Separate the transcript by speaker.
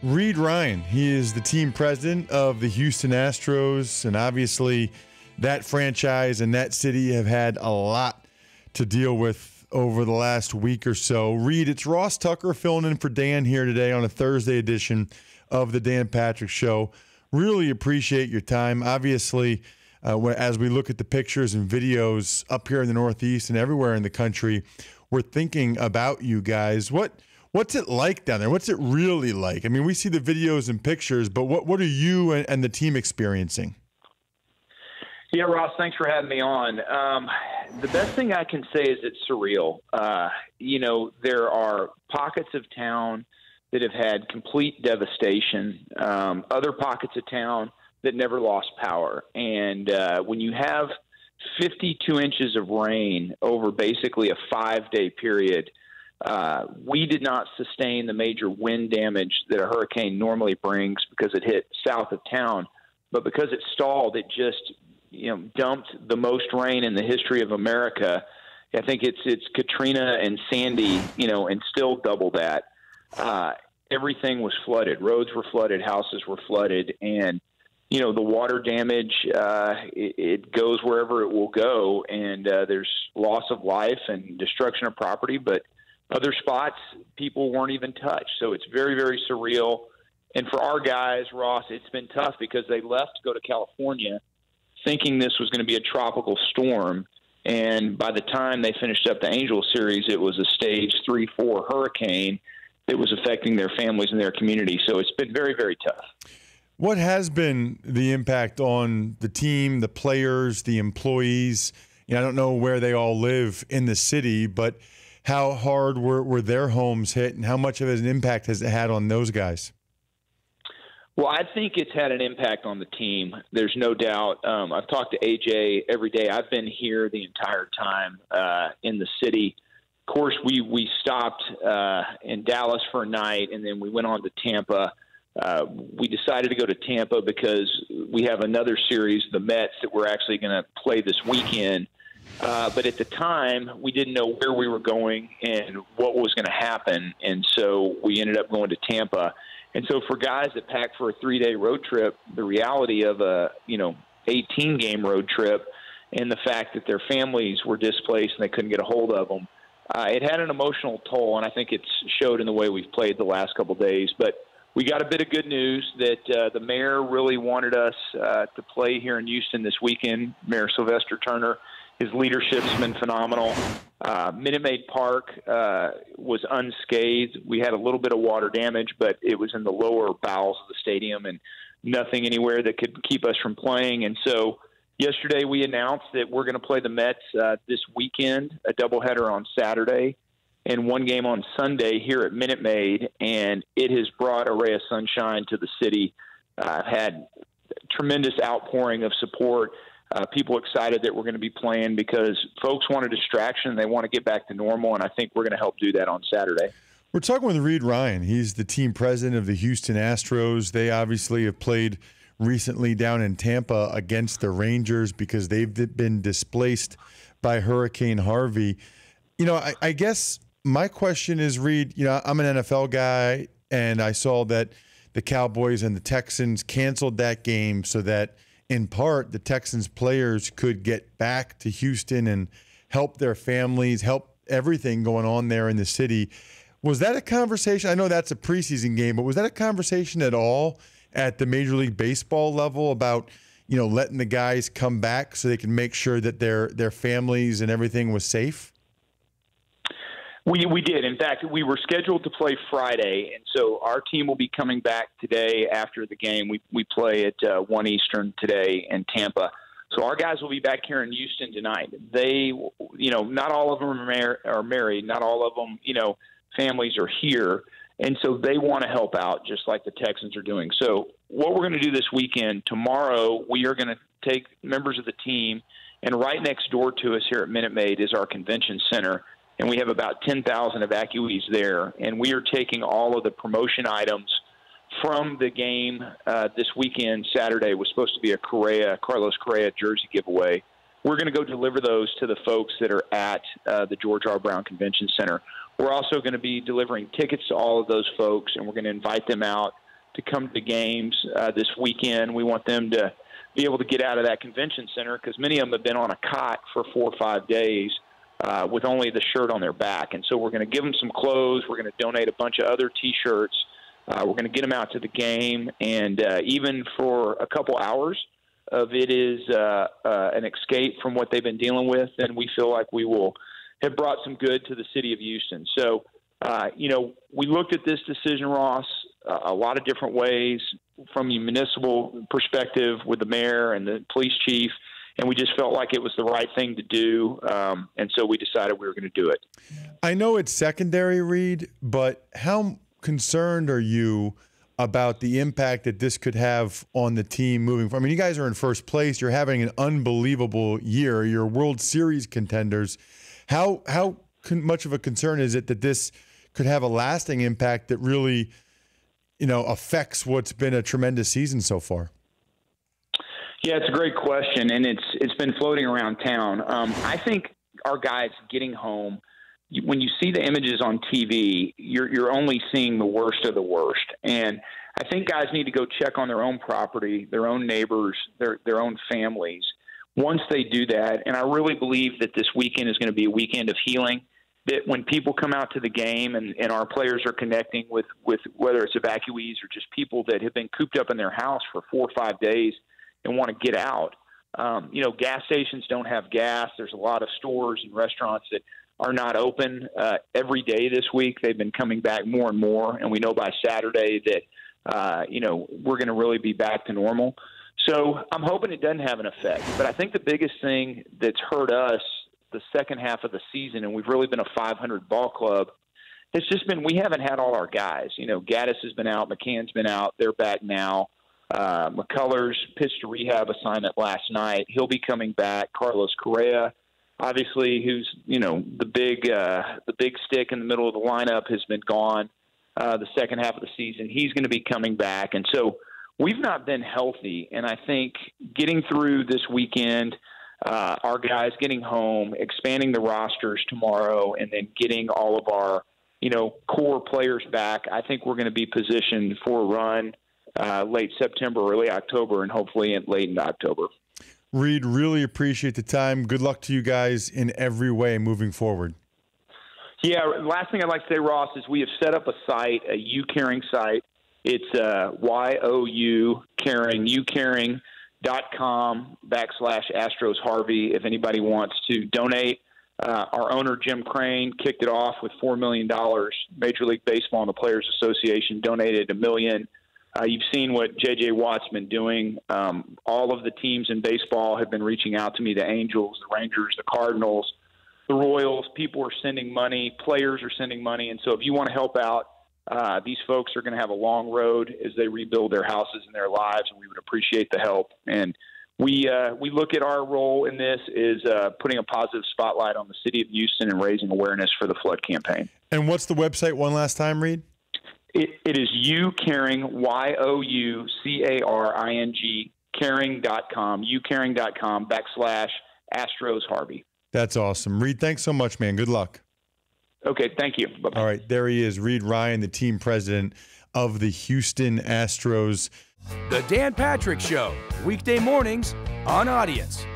Speaker 1: Reid Ryan, he is the team president of the Houston Astros, and obviously that franchise and that city have had a lot to deal with over the last week or so. Reid, it's Ross Tucker filling in for Dan here today on a Thursday edition of the Dan Patrick Show. Really appreciate your time. Obviously, as we look at the pictures and videos up here in the Northeast and everywhere in the country, we're thinking about you guys. What's it like down there? What's it really like? I mean, we see the videos and pictures, but what are you and the team experiencing?
Speaker 2: Yeah, Ross, thanks for having me on. The best thing I can say is it's surreal. There are pockets of town that have had complete devastation, other pockets of town that never lost power. And when you have 52 inches of rain over basically a 5-day period, we did not sustain the major wind damage that a hurricane normally brings because it hit south of town. But because it stalled, it just dumped the most rain in the history of America. I think it's Katrina and Sandy, and still double that. Everything was flooded. Roads were flooded. Houses were flooded. And, the water damage, it goes wherever it will go. And there's loss of life and destruction of property. But other spots, people weren't even touched. So it's very, very surreal. And for our guys, Ross, it's been tough because they left to go to California thinking this was going to be a tropical storm. And by the time they finished up the Angel series, it was a stage 3-4 hurricane that was affecting their families and their community. So it's been very, very tough.
Speaker 1: What has been the impact on the team, the players, the employees? I don't know where they all live in the city, but how hard were their homes hit, and how much of an impact has it had on those guys?
Speaker 2: Well, I think it's had an impact on the team. There's no doubt. I've talked to AJ every day. I've been here the entire time in the city. Of course, we stopped in Dallas for a night, and then we went on to Tampa. We decided to go to Tampa because we have another series, the Mets, that we're actually going to play this weekend. But at the time, we didn't know where we were going and what was going to happen, and so we ended up going to Tampa. And so for guys that pack for a 3-day road trip, the reality of a 18-game road trip and the fact that their families were displaced and they couldn't get a hold of them, it had an emotional toll, and I think it's showed in the way we've played the last couple of days. But we got a bit of good news that the mayor really wanted us to play here in Houston this weekend, Mayor Sylvester Turner. His leadership's been phenomenal. Minute Maid Park was unscathed. We had a little bit of water damage, but it was in the lower bowels of the stadium and nothing anywhere that could keep us from playing. And so yesterday we announced that we're going to play the Mets this weekend, a doubleheader on Saturday, and one game on Sunday here at Minute Maid. And it has brought a ray of sunshine to the city. Had tremendous outpouring of support. People excited that we're going to be playing because folks want a distraction. They want to get back to normal, and I think we're going to help do that on Saturday.
Speaker 1: We're talking with Reid Ryan. He's the team president of the Houston Astros. They obviously have played recently down in Tampa against the Rangers because they've been displaced by Hurricane Harvey. I guess my question is, Reid, I'm an NFL guy, and I saw that the Cowboys and the Texans canceled that game so that in part, the Texans players could get back to Houston and help their families, help everything going on there in the city. Was that a conversation? I know that's a preseason game, but was that a conversation at all at the Major League Baseball level about, letting the guys come back so they can make sure that their families and everything was safe?
Speaker 2: We did. In fact, we were scheduled to play Friday, and so our team will be coming back today after the game. We play at 1 Eastern today in Tampa. So our guys will be back here in Houston tonight. They, not all of them are married. Not all of them, families are here. And so they want to help out just like the Texans are doing. So what we're going to do this weekend, tomorrow, we are going to take members of the team, and right next door to us here at Minute Maid is our convention center. And we have about 10,000 evacuees there. And we are taking all of the promotion items from the game this weekend. Saturday was supposed to be a Carlos Correa jersey giveaway. We're going to go deliver those to the folks that are at the George R. Brown Convention Center. We're also going to be delivering tickets to all of those folks, and we're going to invite them out to come to the games this weekend. We want them to be able to get out of that convention center because many of them have been on a cot for 4 or 5 days with only the shirt on their back. And so we're going to give them some clothes. We're going to donate a bunch of other T-shirts. We're going to get them out to the game. And even for a couple hours of it is an escape from what they've been dealing with, then we feel like we will have brought some good to the city of Houston. So, we looked at this decision, Ross, a lot of different ways from a municipal perspective with the mayor and the police chief, and we just felt like it was the right thing to do, and so we decided we were going to do it.
Speaker 1: I know it's secondary, Reid, but how concerned are you about the impact that this could have on the team moving forward? I mean, you guys are in first place. You're having an unbelievable year. You're World Series contenders. How much of a concern is it that this could have a lasting impact that really, affects what's been a tremendous season so far?
Speaker 2: Yeah, it's a great question, and it's been floating around town. I think our guys getting home, when you see the images on TV, you're only seeing the worst of the worst. And I think guys need to go check on their own property, their own neighbors, their own families. Once they do that, and I really believe that this weekend is going to be a weekend of healing, that when people come out to the game and our players are connecting with whether it's evacuees or just people that have been cooped up in their house for 4 or 5 days and want to get out. Gas stations don't have gas. There's a lot of stores and restaurants that are not open every day this week. They've been coming back more and more, and we know by Saturday that, we're going to really be back to normal. So I'm hoping it doesn't have an effect. But I think the biggest thing that's hurt us the second half of the season, and we've really been a 500 ball club, it's just been we haven't had all our guys. Gaddis has been out. McCann's been out. They're back now. McCullers pitched a rehab assignment last night. He'll be coming back. Carlos Correa, obviously, who's the big stick in the middle of the lineup, has been gone the second half of the season. He's going to be coming back, and so we've not been healthy. And I think getting through this weekend, our guys getting home, expanding the rosters tomorrow, and then getting all of our core players back, I think we're going to be positioned for a run late September, early October, and hopefully late in October.
Speaker 1: Reid, really appreciate the time. Good luck to you guys in every way moving forward.
Speaker 2: Yeah, last thing I'd like to say, Ross, is we have set up a site, a YouCaring site. It's YOU Caring, YouCaring.com/Astros Harvey if anybody wants to donate. Our owner, Jim Crane, kicked it off with $4 million. Major League Baseball and the Players Association donated $1 million. You've seen what J.J. Watt's been doing. All of the teams in baseball have been reaching out to me, the Angels, the Rangers, the Cardinals, the Royals. People are sending money. Players are sending money. And so if you want to help out, these folks are going to have a long road as they rebuild their houses and their lives, and we would appreciate the help. And we look at our role in this is putting a positive spotlight on the city of Houston and raising awareness for the flood campaign. And what's the website one last time, Reid? It is YouCaring, YOUCARING, caring.com, YouCaring.com /Astros Harvey. That's awesome. Reid, thanks so much, man. Good luck. Okay, thank you. Bye-bye. All right, there he is, Reid Ryan, the team president of the Houston Astros.
Speaker 3: The Dan Patrick Show, weekday mornings on Audience.